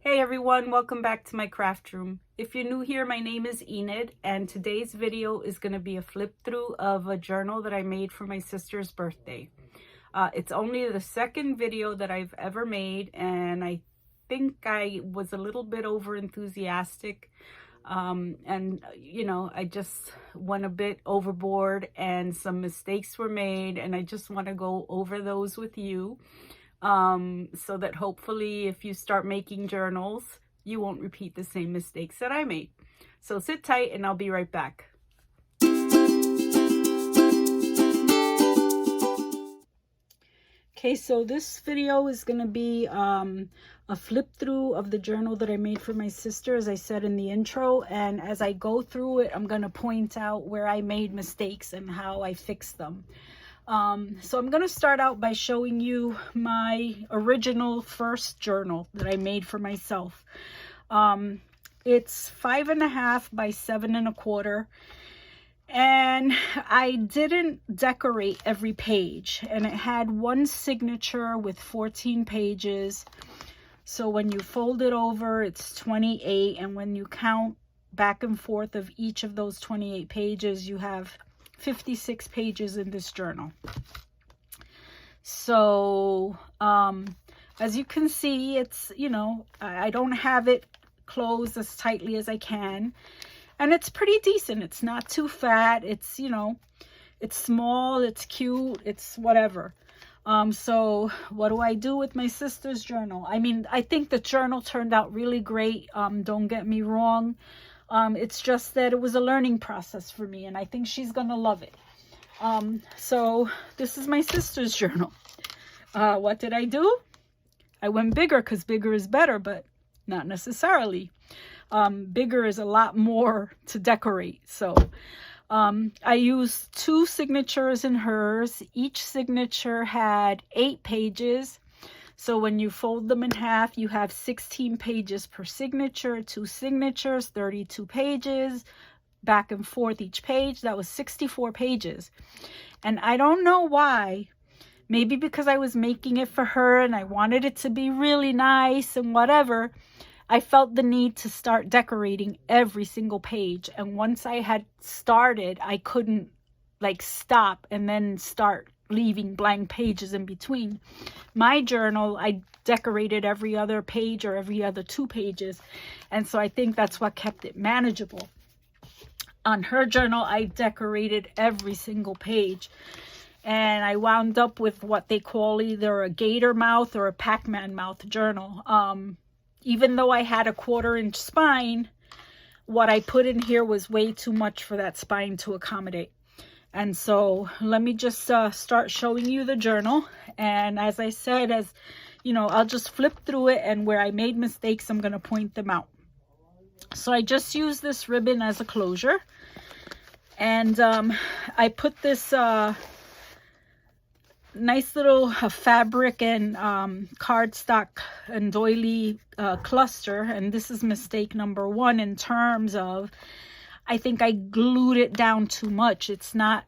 Hey everyone, welcome back to my craft room. If you're new here, my name is Enid, and today's video is going to be a flip through of a journal that I made for my sister's birthday. It's only the second video that I've ever made, and I think I was a little bit over enthusiastic. I just went a bit overboard and some mistakes were made, and I just want to go over those with you. So that hopefully if you start making journals, you won't repeat the same mistakes that I made. So sit tight and I'll be right back. Okay, so this video is going to be a flip through of the journal that I made for my sister, as I said in the intro. And as I go through it, I'm going to point out where I made mistakes and how I fixed them. So I'm going to start out by showing you my original first journal that I made for myself. It's 5.5 by 7.25. And I didn't decorate every page, and it had one signature with 14 pages. So when you fold it over, it's 28. And when you count back and forth of each of those 28 pages, you have 56 pages in this journal. So as you can see, it's, I don't have it closed as tightly as I can, and it's pretty decent. It's not too fat. It's, it's small, it's cute, it's whatever. So what do I do with my sister's journal? I mean, I think the journal turned out really great. Don't get me wrong. It's just that it was a learning process for me, and I think she's gonna love it. So this is my sister's journal. What did I do? I went bigger because bigger is better, but not necessarily. Bigger is a lot more to decorate. So I used 2 signatures in hers. Each signature had 8 pages. So when you fold them in half, you have 16 pages per signature, 2 signatures, 32 pages, back and forth each page. That was 64 pages. And I don't know why. Maybe because I was making it for her and I wanted it to be really nice and whatever, I felt the need to start decorating every single page. And once I had started, I couldn't stop and then start leaving blank pages in between. My journal, I decorated every other page or every other 2 pages, and so I think that's what kept it manageable. On her journal, I decorated every single page, and I wound up with what they call either a gator mouth or a Pac-Man mouth journal. Even though I had a 1/4-inch spine, what I put in here was way too much for that spine to accommodate. And so let me just start showing you the journal. And as I said, I'll just flip through it, and where I made mistakes, I'm going to point them out. So I just used this ribbon as a closure. And I put this nice little fabric and cardstock and doily cluster. And this is mistake number 1 in terms of, I think I glued it down too much. It's not,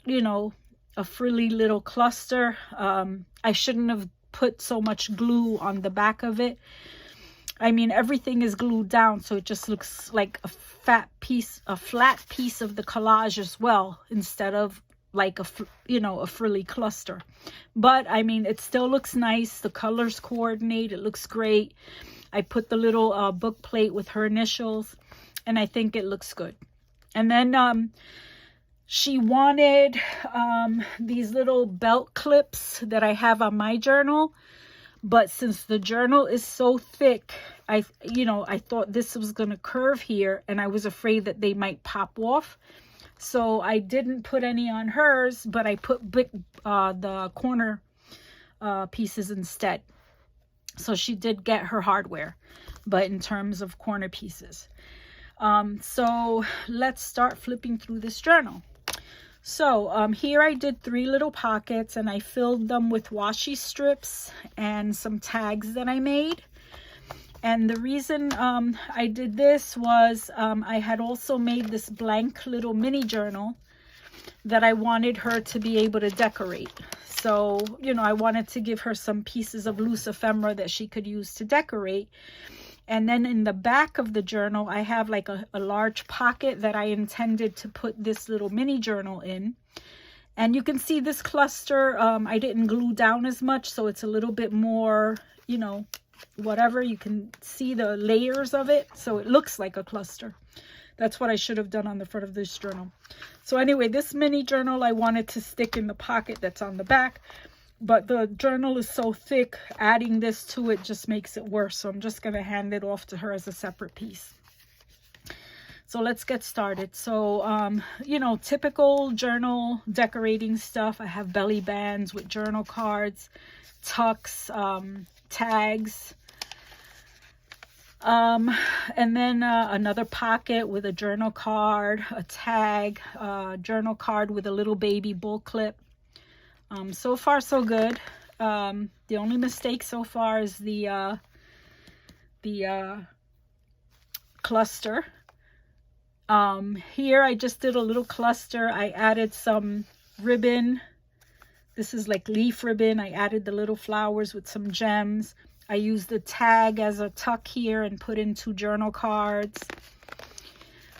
a frilly little cluster. I shouldn't have put so much glue on the back of it. I mean, everything is glued down, so it just looks like a flat piece of the collage as well, instead of like a frilly cluster. But I mean, it still looks nice. The colors coordinate. It looks great. I put the little book plate with her initials, and I think it looks good. And then she wanted these little belt clips that I have on my journal. But since the journal is so thick, I thought this was going to curve here, and I was afraid that they might pop off. So I didn't put any on hers, but I put the corner pieces instead. So she did get her hardware, but in terms of corner pieces. So let's start flipping through this journal. So here I did 3 little pockets, and I filled them with washi strips and some tags that I made. And the reason I did this was I had also made this blank little mini journal that I wanted her to be able to decorate. So, I wanted to give her some pieces of loose ephemera that she could use to decorate. And then in the back of the journal, I have like a large pocket that I intended to put this little mini journal in. And you can see this cluster, I didn't glue down as much, so it's a little bit more, you know, whatever. You can see the layers of it, so it looks like a cluster. That's what I should have done on the front of this journal. So anyway, this mini journal I wanted to stick in the pocket that's on the back, but the journal is so thick, adding this to it just makes it worse. So I'm just going to hand it off to her as a separate piece. So let's get started. So, you know, typical journal decorating stuff. I have belly bands with journal cards, tucks, tags, and then another pocket with a journal card, a tag, journal card with a little baby bull clip. So far so good. The only mistake so far is the cluster. Here I just did a little cluster. I added some ribbon. This is like leaf ribbon. I added the little flowers with some gems. I used the tag as a tuck here and put in 2 journal cards.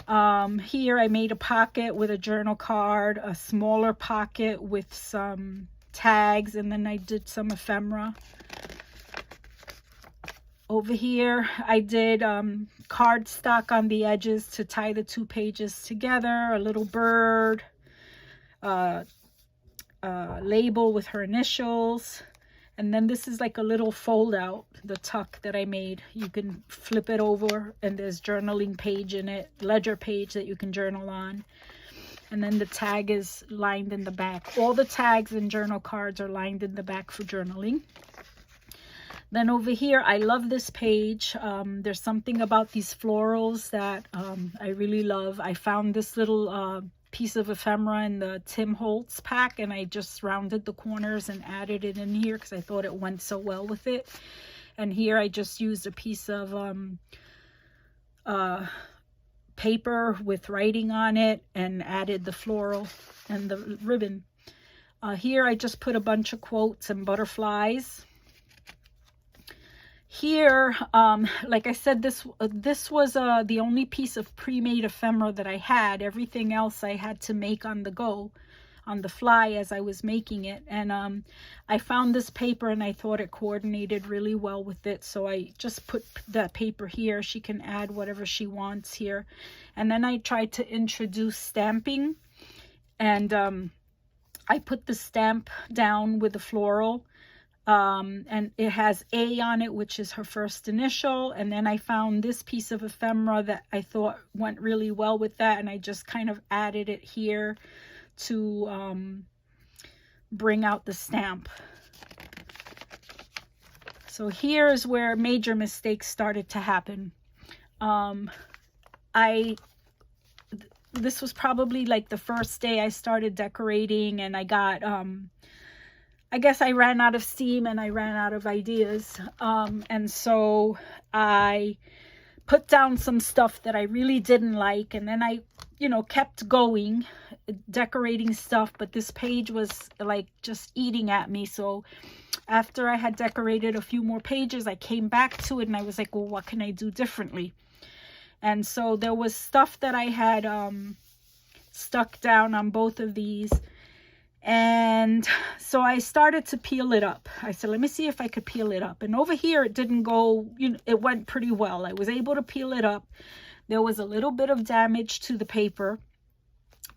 Here I made a pocket with a journal card, a smaller pocket with some tags, and then I did some ephemera. Over here I did cardstock on the edges to tie the 2 pages together, a little bird, label with her initials. And then this is like a little fold out, the tuck that I made. You can flip it over and there's journaling page in it, ledger page that you can journal on. And then the tag is lined in the back. All the tags and journal cards are lined in the back for journaling. Then over here, I love this page. There's something about these florals that I really love. I found this little piece of ephemera in the Tim Holtz pack, and I just rounded the corners and added it in here because I thought it went so well with it. And here I just used a piece of paper with writing on it and added the floral and the ribbon. Here I just put a bunch of quotes and butterflies. Here, like I said, this was the only piece of pre-made ephemera that I had. Everything else I had to make on the go, on the fly as I was making it. And I found this paper and I thought it coordinated really well with it. So I just put that paper here. She can add whatever she wants here. And then I tried to introduce stamping. And I put the stamp down with the floral. And it has A on it, which is her first initial. And then I found this piece of ephemera that I thought went really well with that. And I just kind of added it here to bring out the stamp. So here is where major mistakes started to happen. This was probably like the first day I started decorating, and I got... I guess I ran out of steam and I ran out of ideas. And so I put down some stuff that I really didn't like. And then I, you know, kept going, decorating stuff. But this page was like just eating at me. So after I had decorated a few more pages, I came back to it and I was like, well, what can I do differently? And so there was stuff that I had stuck down on both of these. And so I started to peel it up. I said, let me see if I could peel it up. And over here, it didn't go, you know, it went pretty well. I was able to peel it up. There was a little bit of damage to the paper,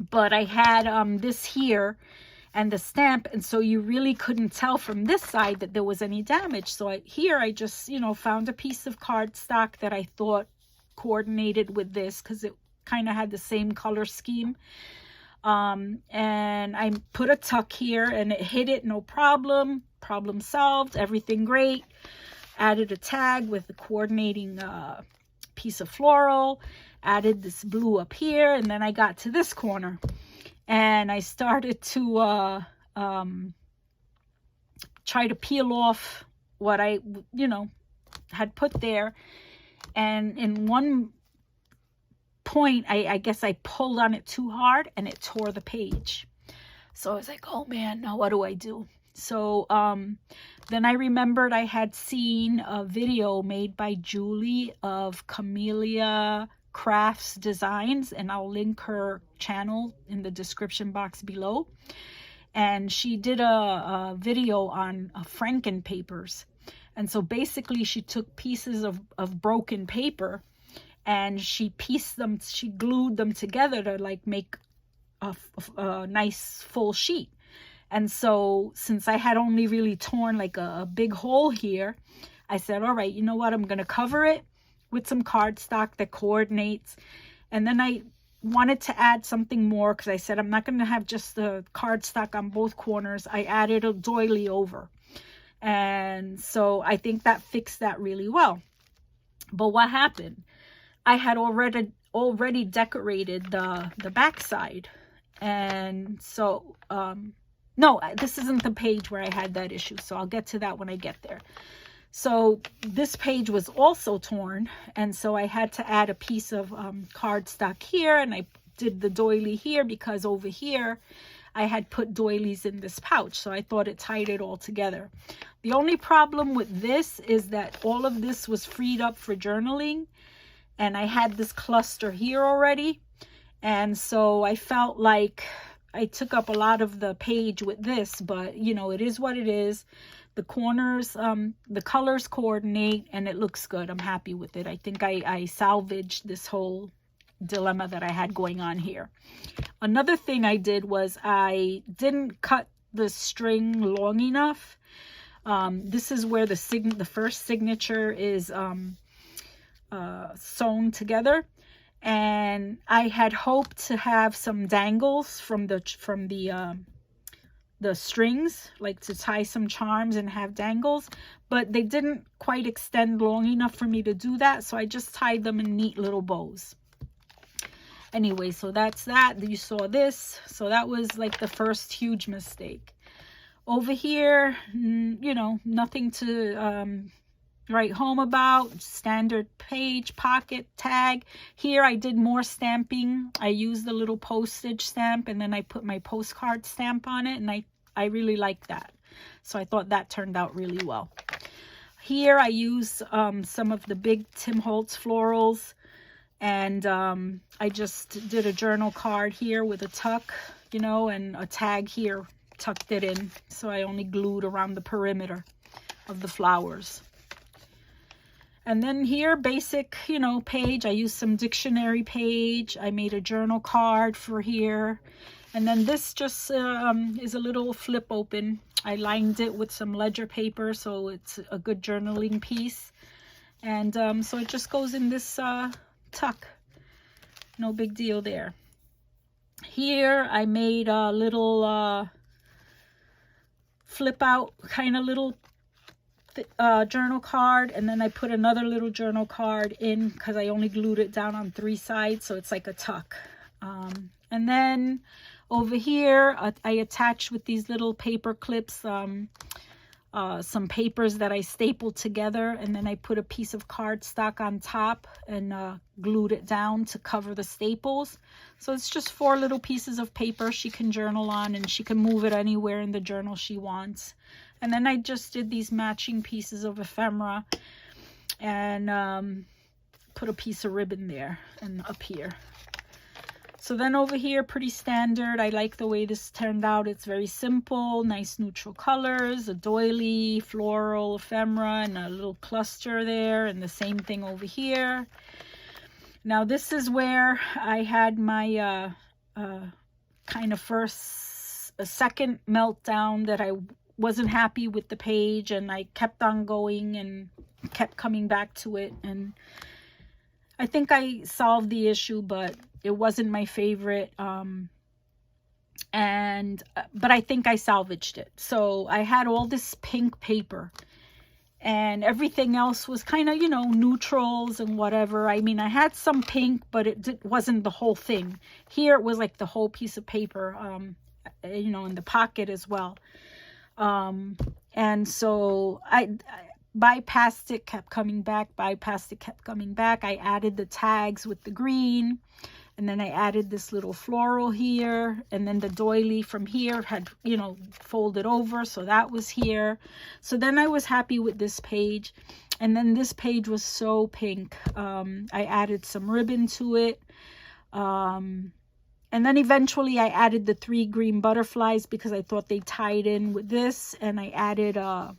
but I had this here and the stamp. And so you really couldn't tell from this side that there was any damage. So here I just, you know, found a piece of cardstock that I thought coordinated with this because it kind of had the same color scheme. And I put a tuck here and it hit it, no problem. Problem solved, everything great. Added a tag with the coordinating piece of floral. Added this blue up here, and then I got to this corner. And I started to try to peel off what I, you know, had put there. And in one point, I guess I pulled on it too hard and it tore the page. So I was like, oh man, now what do I do? So then I remembered I had seen a video made by Julie of Camellia Crafts Designs, and I'll link her channel in the description box below. And she did a video on Franken papers. And so basically she took pieces of broken paper and she pieced them, she glued them together to like make a nice full sheet. And so since I had only really torn like a big hole here, I said, all right, you know what? I'm going to cover it with some cardstock that coordinates. And then I wanted to add something more because I said, I'm not going to have just the cardstock on both corners. I added a doily over. And so I think that fixed that really well. But what happened? I had already decorated the backside. And so, no, this isn't the page where I had that issue. So I'll get to that when I get there. So this page was also torn. And so I had to add a piece of cardstock here. And I did the doily here because over here I had put doilies in this pouch. So I thought it tied it all together. The only problem with this is that all of this was freed up for journaling. And I had this cluster here already. And so I felt like I took up a lot of the page with this, but you know, it is what it is. The corners, the colors coordinate and it looks good. I'm happy with it. I think I salvaged this whole dilemma that I had going on here. Another thing I did was I didn't cut the string long enough. This is where the first signature is sewn together. And I had hoped to have some dangles from the strings, like to tie some charms and have dangles, but they didn't quite extend long enough for me to do that. So I just tied them in neat little bows. Anyway, so that's that. You saw this. So that was like the first huge mistake. Over here, you know, nothing to write home about. Standard page, pocket, tag. Here I did more stamping. I used the little postage stamp and then I put my postcard stamp on it, and I really like that. So I thought that turned out really well. Here I used some of the big Tim Holtz florals, and I just did a journal card here with a tuck, you know, and a tag here, tucked it in. So I only glued around the perimeter of the flowers. And then here, basic, you know, page. I used some dictionary page. I made a journal card for here. And then this just is a little flip open. I lined it with some ledger paper, so it's a good journaling piece. And so it just goes in this tuck. No big deal there. Here, I made a little flip out kind of little journal card, and then I put another little journal card in because I only glued it down on 3 sides, so it's like a tuck. And then over here I attached with these little paper clips some papers that I stapled together, and then I put a piece of cardstock on top and glued it down to cover the staples. So it's just 4 little pieces of paper she can journal on, and she can move it anywhere in the journal she wants. And then I just did these matching pieces of ephemera and put a piece of ribbon there and up here. So then over here, pretty standard. I like the way this turned out. It's very simple, nice neutral colors, a doily, floral, ephemera, and a little cluster there, and the same thing over here. Now this is where I had my kind of second meltdown, that I wasn't happy with the page, and I kept on going and kept coming back to it, and I think I solved the issue, but it wasn't my favorite. But I think I salvaged it. So I had all this pink paper, and everything else was kind of, you know, neutrals and whatever. I mean, I had some pink, but it wasn't the whole thing. Here it was like the whole piece of paper, you know, in the pocket as well. And so I bypassed it, kept coming back, bypassed it, kept coming back. I added the tags with the green, And then I added this little floral here, and then the doily from here had, you know, folded over, so that was here. So then I was happy with this page. And then this page was so pink. I added some ribbon to it. And then eventually I added the 3 green butterflies because I thought they tied in with this, and I added a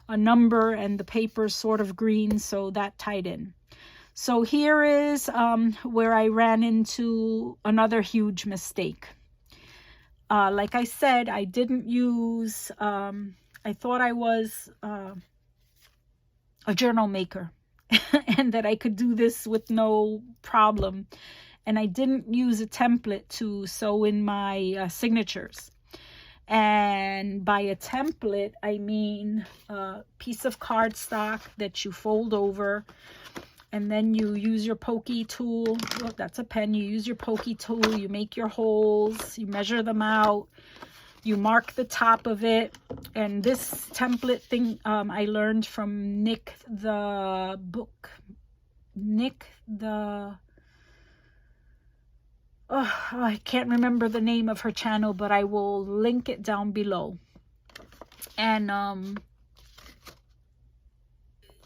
number, and the paper sort of green, so that tied in. So here is where I ran into another huge mistake. Like I said, I didn't use, I thought I was a journal maker and that I could do this with no problem. And I didn't use a template to sew in my signatures. And by a template, I mean a piece of cardstock that you fold over, and then you use your pokey tool. Oh, that's a pen. You use your pokey tool, you make your holes, you measure them out, you mark the top of it. And this template thing I learned from Nik the I can't remember the name of her channel, but I will link it down below. And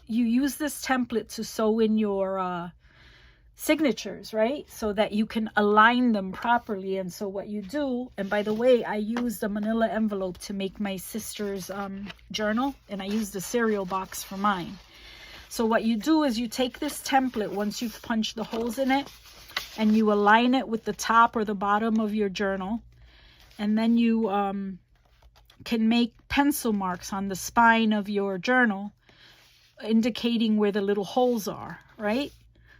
you use this template to sew in your signatures, right? So that you can align them properly. And so what you do, and by the way, I used a manila envelope to make my sister's journal, and I used a cereal box for mine. So what you do is you take this template once you've punched the holes in it, and you align it with the top or the bottom of your journal. And then you can make pencil marks on the spine of your journal, indicating where the little holes are, right?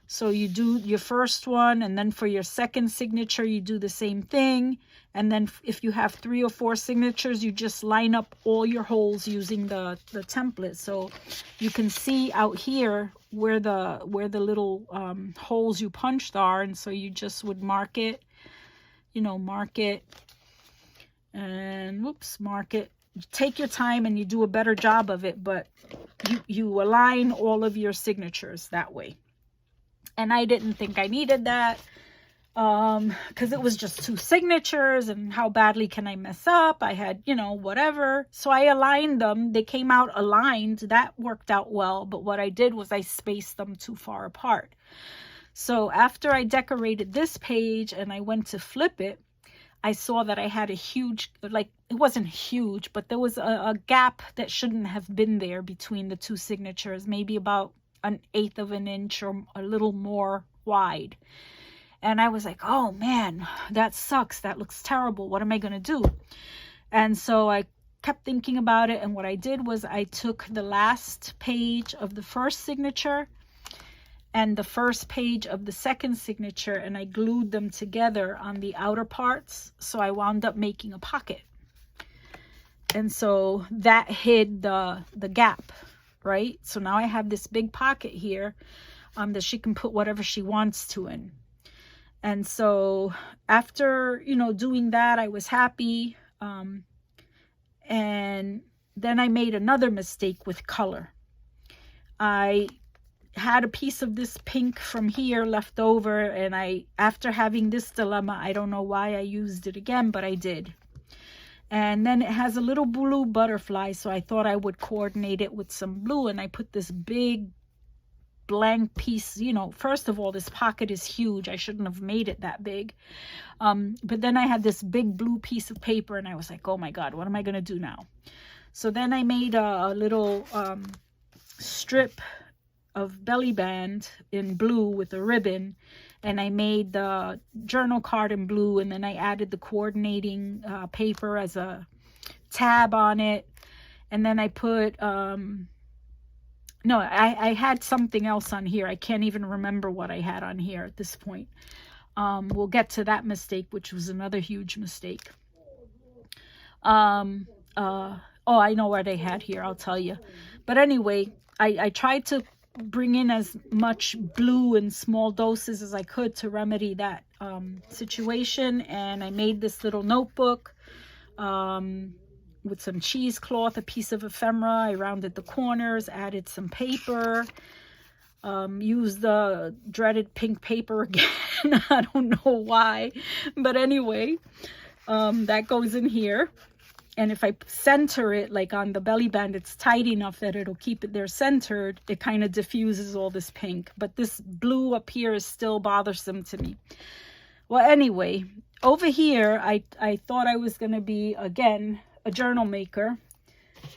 So you do your first one, and then for your second signature, you do the same thing. And then if you have 3 or 4 signatures, you just line up all your holes using the template. So you can see out here where the little holes you punched are. And so you just would mark it, you know, mark it, and whoops, mark it. Take your time and you do a better job of it, but you align all of your signatures that way. And I didn't think I needed that because it was just 2 signatures, and how badly can I mess up? I had, you know, whatever. So I aligned them. They came out aligned. That worked out well. But what I did was I spaced them too far apart. So after I decorated this page and I went to flip it, I saw that I had a huge, like, it wasn't huge, but there was a gap that shouldn't have been there between the 2 signatures, maybe about 1/8 of an inch or a little more wide. And I was like, oh man, that sucks. That looks terrible. What am I going to do? And so I kept thinking about it. And what I did was I took the last page of the first signature and the first page of the second signature, and I glued them together on the outer parts. So I wound up making a pocket. And so that hid the gap, right? So now I have this big pocket here that she can put whatever she wants to in. And so after, you know, doing that, I was happy. And then I made another mistake with color. I had a piece of this pink from here left over, and after having this dilemma, I don't know why I used it again, but I did. And then it has a little blue butterfly, so I thought I would coordinate it with some blue, and I put this big blank piece. You know, first of all, this pocket is huge. I shouldn't have made it that big. But then I had this big blue piece of paper, and I was like, oh my God, what am I going to do now? So then I made a little strip of belly band in blue with a ribbon, and I made the journal card in blue, and then I added the coordinating paper as a tab on it. And then I put no, I had something else on here. I can't even remember what I had on here at this point. We'll get to that mistake, which was another huge mistake. Oh, I know what I had here, I'll tell you. But anyway, I tried to bring in as much blue in small doses as I could to remedy that situation. And I made this little notebook with some cheesecloth, a piece of ephemera. I rounded the corners, added some paper, use the dreaded pink paper again. I don't know why, but anyway, that goes in here. And if I center it like on the belly band, it's tight enough that it'll keep it there centered. It kind of diffuses all this pink, but this blue up here is still bothersome to me. Well, anyway, over here, I thought I was going to be, again, a journal maker.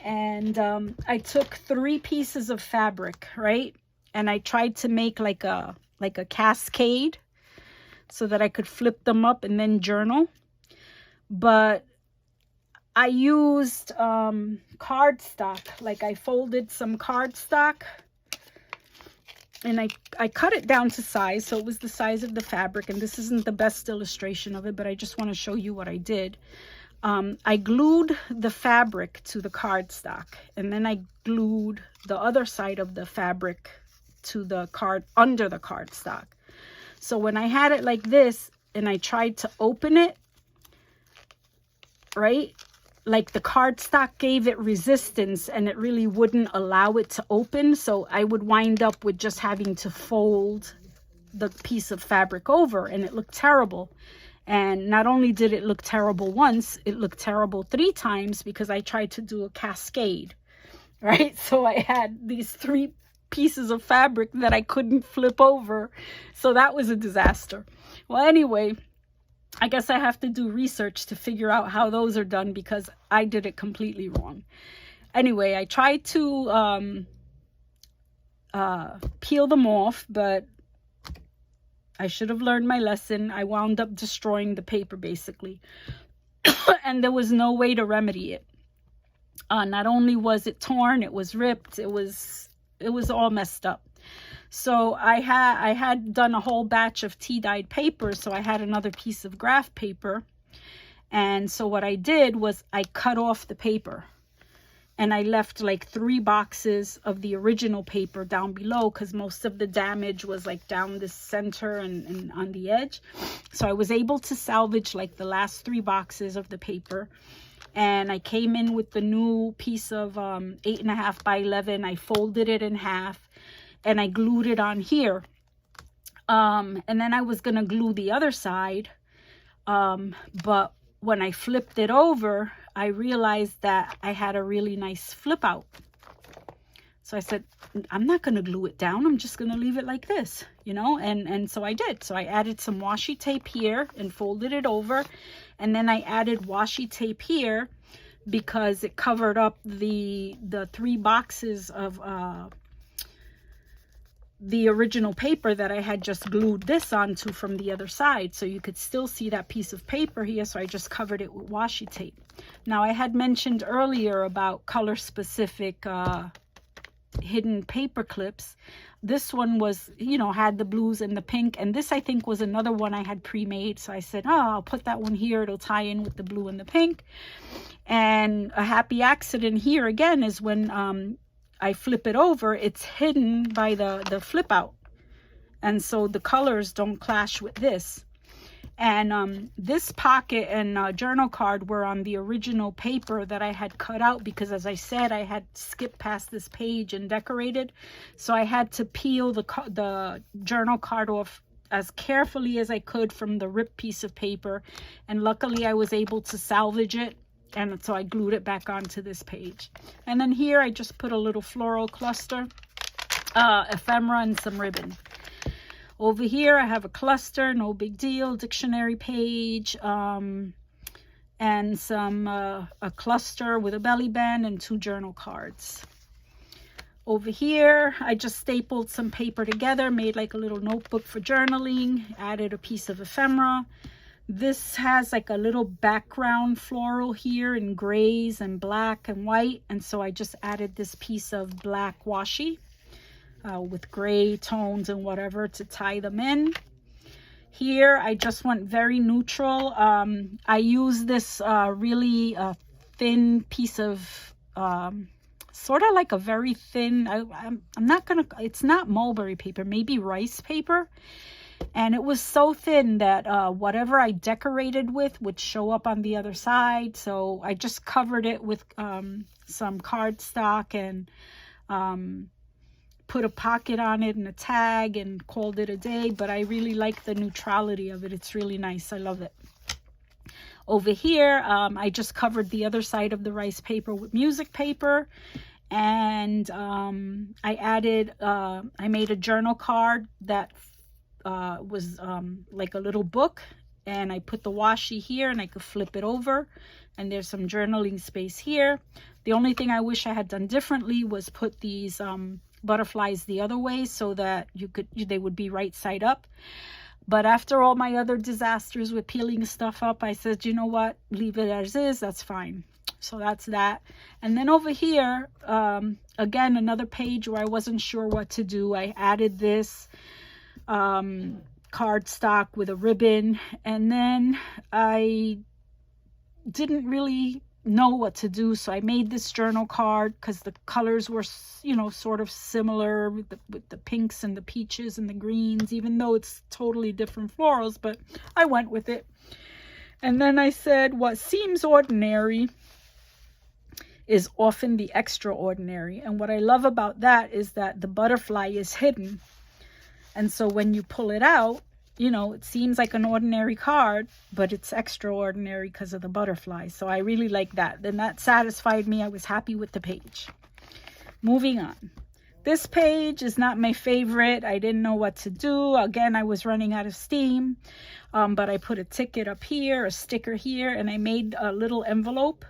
And I took 3 pieces of fabric, right? And I tried to make like a cascade so that I could flip them up and then journal. But I used cardstock. Like I folded some cardstock and I cut it down to size. So it was the size of the fabric. And this isn't the best illustration of it, but I just want to show you what I did. I glued the fabric to the cardstock, and then I glued the other side of the fabric to the card under the cardstock. So when I had it like this and I tried to open it, right, like the cardstock gave it resistance and it really wouldn't allow it to open. So I would wind up with just having to fold the piece of fabric over, and it looked terrible. And not only did it look terrible once, it looked terrible 3 times because I tried to do a cascade, right? So I had these 3 pieces of fabric that I couldn't flip over. So that was a disaster. Well, anyway, I guess I have to do research to figure out how those are done because I did it completely wrong. Anyway, I tried to peel them off, but I should have learned my lesson. I wound up destroying the paper basically. And there was no way to remedy it. Not only was it torn, it was ripped, it was all messed up. So I had done a whole batch of tea-dyed paper, so I had another piece of graph paper. And so what I did was I cut off the paper. And I left like 3 boxes of the original paper down below because most of the damage was like down the center and on the edge. So I was able to salvage like the last 3 boxes of the paper. And I came in with the new piece of 8.5 by 11. I folded it in half and I glued it on here. And then I was going to glue the other side. But when I flipped it over, I realized that I had a really nice flip out. So I said, I'm not going to glue it down. I'm just going to leave it like this, you know, and so I did. So I added some washi tape here and folded it over. And then I added washi tape here because it covered up the 3 boxes of the original paper that I had just glued this onto from the other side. So you could still see that piece of paper here. So I just covered it with washi tape. Now I had mentioned earlier about color specific hidden paper clips. This one was, you know, had the blues and the pink. And this I think was another one I had pre-made. So I said, oh, I'll put that one here. It'll tie in with the blue and the pink. And a happy accident here again is when I flip it over, it's hidden by the flip out. And so the colors don't clash with this. And this pocket and journal card were on the original paper that I had cut out because, as I said, I had skipped past this page and decorated. So I had to peel the journal card off as carefully as I could from the ripped piece of paper. And luckily I was able to salvage it. And so I glued it back onto this page. And then here I just put a little floral cluster, ephemera, and some ribbon. Over here I have a cluster, no big deal, dictionary page, and some a cluster with a belly band and 2 journal cards. Over here I just stapled some paper together, made like a little notebook for journaling, added a piece of ephemera. This has like a little background floral here in grays and black and white. And so I just added this piece of black washi with gray tones and whatever to tie them in. Here I just went very neutral. I use this really thin piece of sort of like a very thin, I'm not gonna, it's not mulberry paper, maybe rice paper. And it was so thin that whatever I decorated with would show up on the other side. So I just covered it with some cardstock and put a pocket on it and a tag and called it a day, but I really like the neutrality of it. It's really nice. I love it. Over here, I just covered the other side of the rice paper with music paper, and I added, I made a journal card that was like a little book, and I put the washi here and I could flip it over, and there's some journaling space here. The only thing I wish I had done differently was put these butterflies the other way so that they would be right side up. But after all my other disasters with peeling stuff up, I said, you know what, leave it as is, that's fine. So that's that. And then over here, again, another page where I wasn't sure what to do. I added this cardstock with a ribbon, and then I didn't really know what to do, so I made this journal card because the colors were, you know, sort of similar with the pinks and the peaches and the greens, even though it's totally different florals, but I went with it. And then I said, what seems ordinary is often the extraordinary. And what I love about that is that the butterfly is hidden, and so when you pull it out, you know, it seems like an ordinary card, but it's extraordinary because of the butterfly. So I really like that. Then that satisfied me. I was happy with the page. Moving on. This page is not my favorite. I didn't know what to do. Again, I was running out of steam. But I put a ticket up here, a sticker here, and I made a little envelope.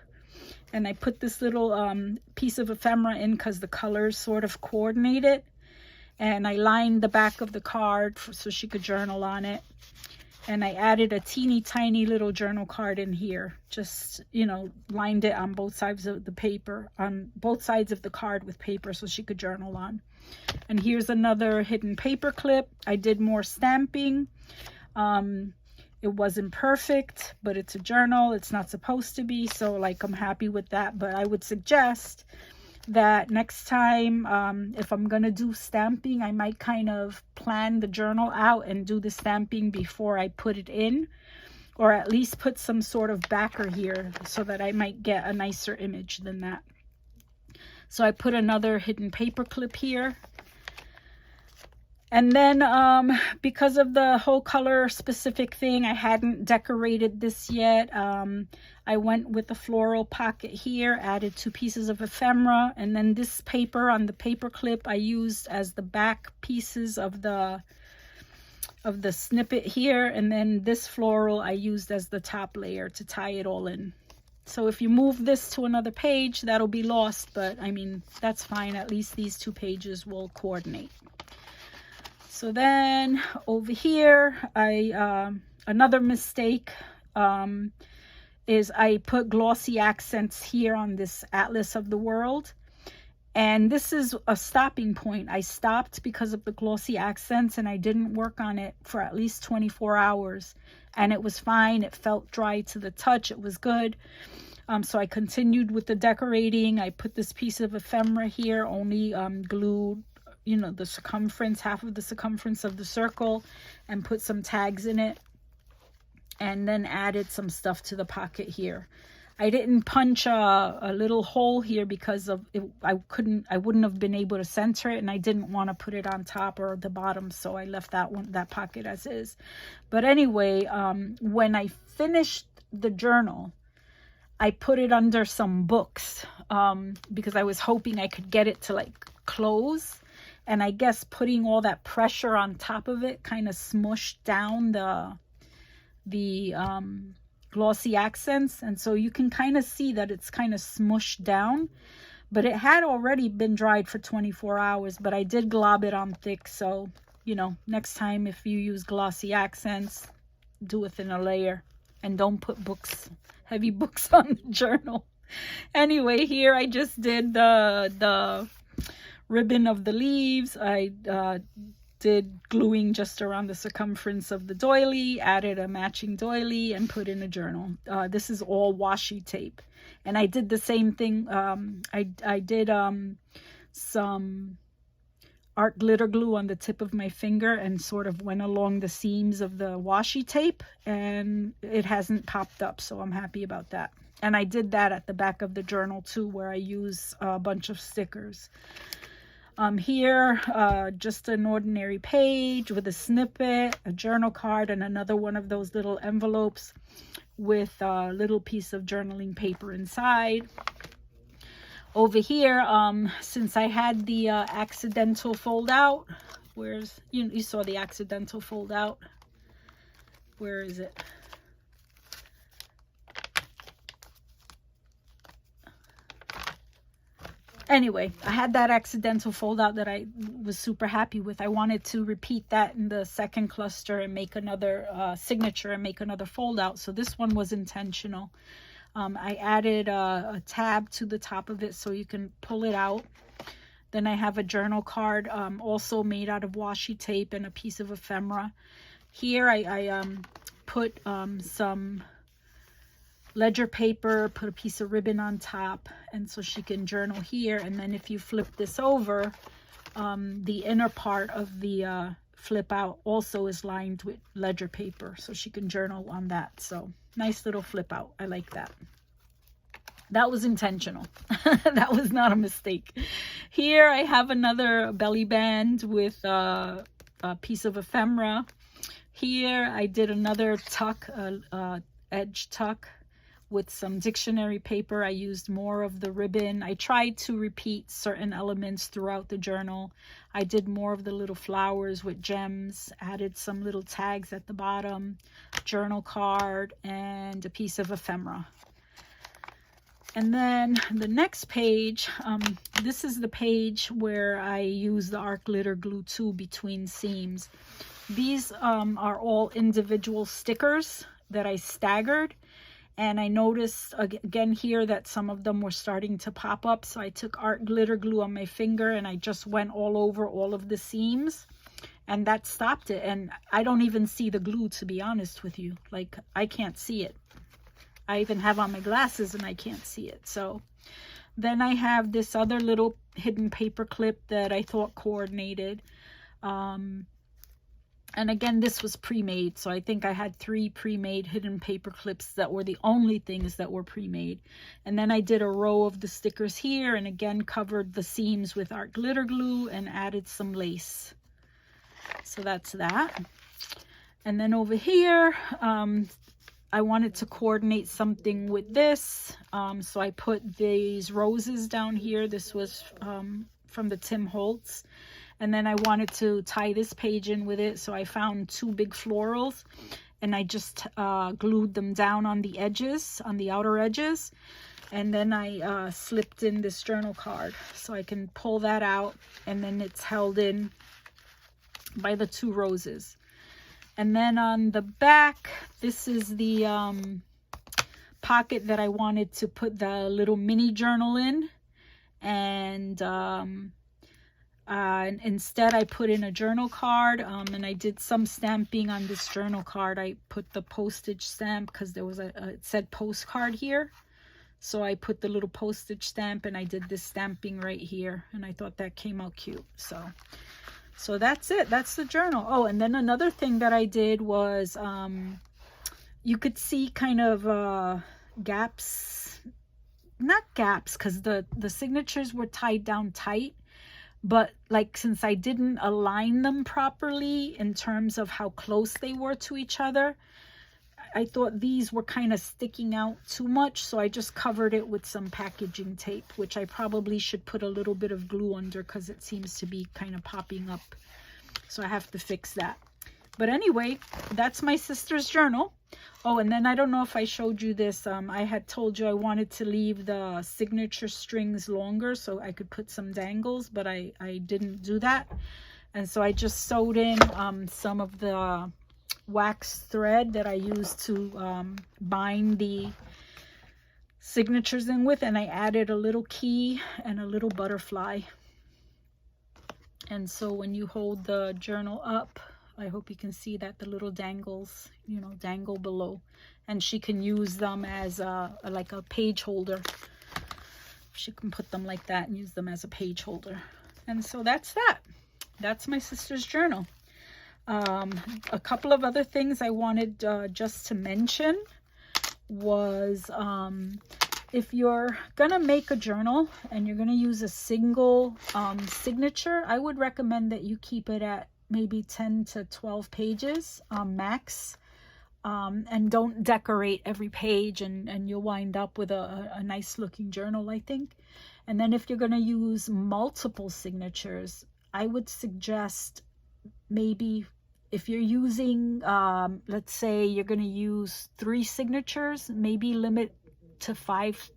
And I put this little piece of ephemera in because the colors sort of coordinate it. And I lined the back of the card so she could journal on it. And I added a teeny tiny little journal card in here. Just, you know, lined it on both sides of the paper, on both sides of the card with paper so she could journal on. And here's another hidden paper clip. I did more stamping. It wasn't perfect, but it's a journal. It's not supposed to be. So, like, I'm happy with that. But I would suggest that next time, if I'm gonna do stamping, I might kind of plan the journal out and do the stamping before I put it in, or at least put some sort of backer here so that I might get a nicer image than that. So I put another hidden paper clip here. And then because of the whole color specific thing, I hadn't decorated this yet. I went with a floral pocket here, added 2 pieces of ephemera, and then this paper on the paper clip I used as the back pieces of the snippet here, and then this floral I used as the top layer to tie it all in. So if you move this to another page, that'll be lost, but I mean, that's fine. At least these 2 pages will coordinate. So then over here, another mistake is I put glossy accents here on this Atlas of the World. And this is a stopping point. I stopped because of the glossy accents, and I didn't work on it for at least 24 hours. And it was fine. It felt dry to the touch. It was good. So I continued with the decorating. I put this piece of ephemera here, only glued, you know, the circumference, half of the circumference of the circle, and put some tags in it, and then added some stuff to the pocket here. I didn't punch a little hole here because of it, I wouldn't have been able to center it, and I didn't want to put it on top or the bottom, so I left that pocket as is. But anyway, when I finished the journal, I put it under some books because I was hoping I could get it to like close. And I guess putting all that pressure on top of it kind of smushed down the glossy accents. And so you can kind of see that it's kind of smushed down. But it had already been dried for 24 hours. But I did glob it on thick. So, you know, next time if you use glossy accents, do it in a layer. And don't put heavy books on the journal. Anyway, here I just did the ribbon of the leaves. I did gluing just around the circumference of the doily, added a matching doily, and put in a journal. This is all washi tape. And I did the same thing. I did some art glitter glue on the tip of my finger and sort of went along the seams of the washi tape, and it hasn't popped up, so I'm happy about that. And I did that at the back of the journal too, where I use a bunch of stickers. Here, just an ordinary page with a snippet, a journal card, and another one of those little envelopes with a little piece of journaling paper inside. Over here, since I had the accidental fold out, where's, you saw the accidental fold out. Where is it? Anyway, I had that accidental fold out that I was super happy with. I wanted to repeat that in the second cluster and make another signature and make another fold out. So this one was intentional. I added a tab to the top of it so you can pull it out. Then I have a journal card also made out of washi tape and a piece of ephemera. Here I put some ledger paper, put a piece of ribbon on top, and so she can journal here. And then if you flip this over, the inner part of the flip out also is lined with ledger paper, so she can journal on that. So nice little flip out. I like that. That was intentional. That was not a mistake. Here I have another belly band with a piece of ephemera. Here I did another tuck, edge tuck with some dictionary paper. I used more of the ribbon. I tried to repeat certain elements throughout the journal. I did more of the little flowers with gems, added some little tags at the bottom, journal card, and a piece of ephemera. And then the next page, this is the page where I use the art glitter glue too between seams. These are all individual stickers that I staggered. And I noticed again here that some of them were starting to pop up. So I took art glitter glue on my finger and I just went all over all of the seams. And that stopped it. And I don't even see the glue, to be honest with you. Like, I can't see it. I even have on my glasses and I can't see it. So then I have this other little hidden paper clip that I thought coordinated. And again, this was pre-made. So I think I had 3 pre-made hidden paper clips that were the only things that were pre-made. And then I did a row of the stickers here and again covered the seams with art glitter glue and added some lace. So that's that. And then over here, I wanted to coordinate something with this. So I put these roses down here. This was from the Tim Holtz. And then I wanted to tie this page in with it. So I found 2 big florals and I just glued them down on the edges, on the outer edges. And then I slipped in this journal card. So I can pull that out and then it's held in by the 2 roses. And then on the back, this is the pocket that I wanted to put the little mini journal in. And instead I put in a journal card and I did some stamping on this journal card. I put the postage stamp because there was it said postcard here. So I put the little postage stamp and I did this stamping right here. And I thought that came out cute. So that's it. That's the journal. Oh, and then another thing that I did was you could see kind of gaps, not gaps because the signatures were tied down tight. But like, since I didn't align them properly in terms of how close they were to each other, I thought these were kind of sticking out too much. So I just covered it with some packaging tape, which I probably should put a little bit of glue under because it seems to be kind of popping up. So I have to fix that. But anyway, that's my sister's journal. Oh, and then I don't know if I showed you this. I had told you I wanted to leave the signature strings longer so I could put some dangles, but I didn't do that. And so I just sewed in some of the wax thread that I used to bind the signatures in with, and I added a little key and a little butterfly. And so when you hold the journal up, I hope you can see that the little dangles, you know, dangle below, and she can use them as like a page holder. She can put them like that and use them as a page holder. And so that's that. That's my sister's journal. A couple of other things I wanted just to mention was if you're gonna make a journal and you're gonna use a single signature, I would recommend that you keep it at maybe 10 to 12 pages max, and don't decorate every page, and you'll wind up with a nice looking journal, I think. And then if you're gonna use multiple signatures, I would suggest maybe if you're using, let's say you're going to use 3 signatures, maybe limit to 5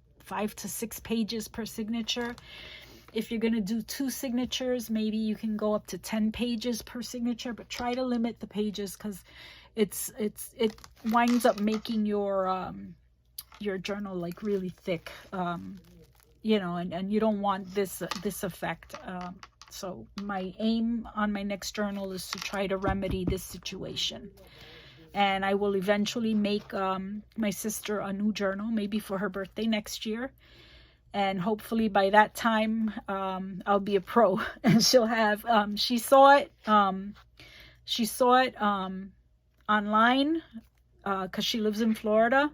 to 6 pages per signature. If you're going to do 2 signatures, maybe you can go up to 10 pages per signature, but try to limit the pages, because it winds up making your journal like really thick, you know, and you don't want this effect. So my aim on my next journal is to try to remedy this situation. And I will eventually make my sister a new journal, maybe for her birthday next year. And hopefully by that time, I'll be a pro. And she'll have, she saw it online, because she lives in Florida.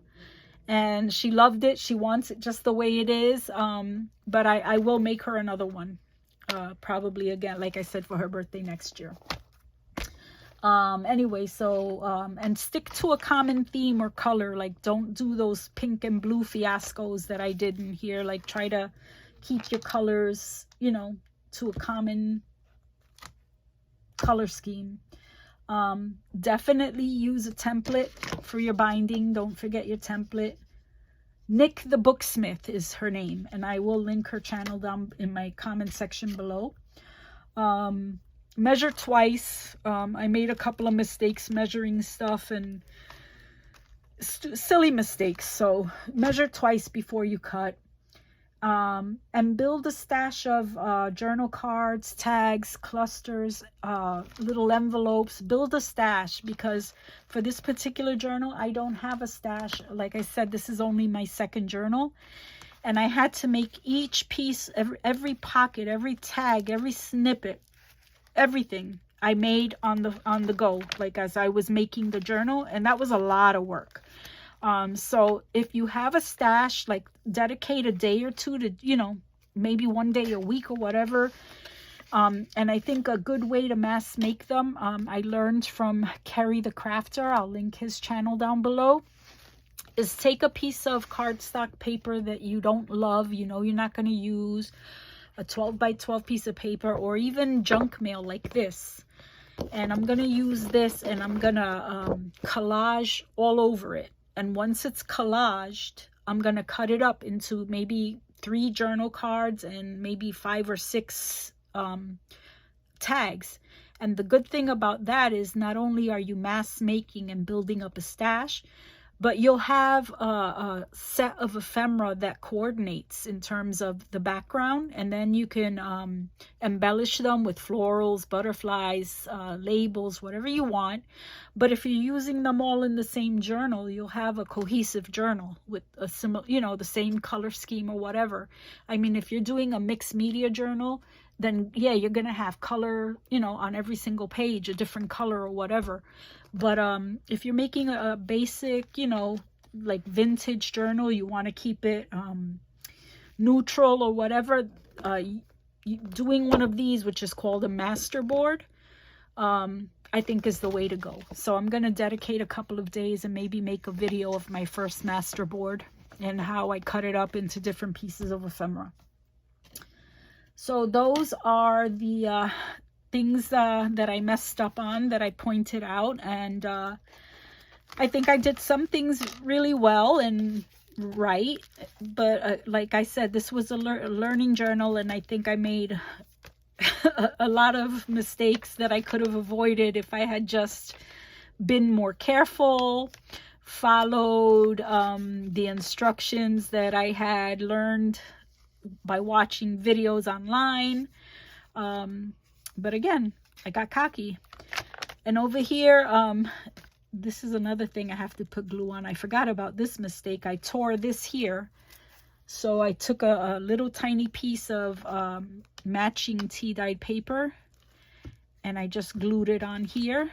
And she loved it. She wants it just the way it is. But I will make her another one. Probably again, like I said, for her birthday next year. Anyway, so and stick to a common theme or color. Like, don't do those pink and blue fiascos that I did in here. Like, try to keep your colors, you know, to a common color scheme. Definitely use a template for your binding. Don't forget your template. Nik the Booksmith is her name, and I will link her channel down in my comment section below. Measure twice. I made a couple of mistakes measuring stuff, and silly mistakes, so measure twice before you cut. And build a stash of journal cards, tags, clusters, little envelopes. Build a stash, because for this particular journal, I don't have a stash. Like I said, this is only my second journal, and I had to make each piece, every pocket, every tag, every snippet, everything I made on the go, like as I was making the journal, and that was a lot of work. So if you have a stash, like dedicate a day or two to, you know, maybe one day a week or whatever. And I think a good way to mass make them, I learned from Ceri the Crafter, I'll link his channel down below, is take a piece of cardstock paper that you don't love, you know, you're not going to use, a 12 by 12 piece of paper, or even junk mail like this. And I'm going to use this, and I'm going to collage all over it. And once it's collaged, I'm going to cut it up into maybe 3 journal cards and maybe 5 or 6 tags. And the good thing about that is not only are you mass making and building up a stash, but you'll have a set of ephemera that coordinates in terms of the background. And then you can embellish them with florals, butterflies, labels, whatever you want. But if you're using them all in the same journal, you'll have a cohesive journal with a similar, you know, the same color scheme or whatever. I mean, if you're doing a mixed media journal, then yeah, you're going to have color, you know, on every single page, a different color or whatever. But if you're making a basic, you know, like vintage journal, you want to keep it neutral or whatever, doing one of these, which is called a master board, I think is the way to go. So I'm going to dedicate a couple of days and maybe make a video of my first master board and how I cut it up into different pieces of ephemera. So those are the things that I messed up on, that I pointed out. And I think I did some things really well and right. But like I said, this was a learning journal, and I think I made a lot of mistakes that I could have avoided if I had just been more careful, followed the instructions that I had learned by watching videos online. But again, I got cocky. And over here, this is another thing I have to put glue on. I forgot about this mistake. I tore this here. So I took a little tiny piece of matching tea-dyed paper, and I just glued it on here.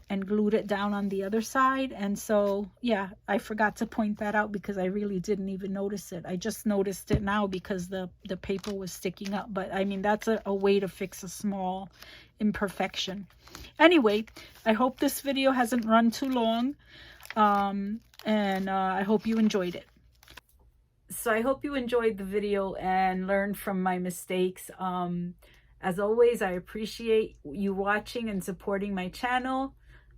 and glued it down on the other side. And so, yeah, I forgot to point that out because I really didn't even notice it. I just noticed it now because the paper was sticking up. But I mean, that's a way to fix a small imperfection. Anyway, I hope this video hasn't run too long. And I hope you enjoyed it. So I hope you enjoyed the video and learned from my mistakes. As always, I appreciate you watching and supporting my channel.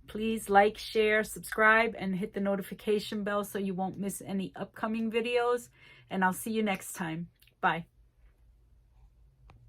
Please like, share, subscribe, and hit the notification bell so you won't miss any upcoming videos. And I'll see you next time. Bye.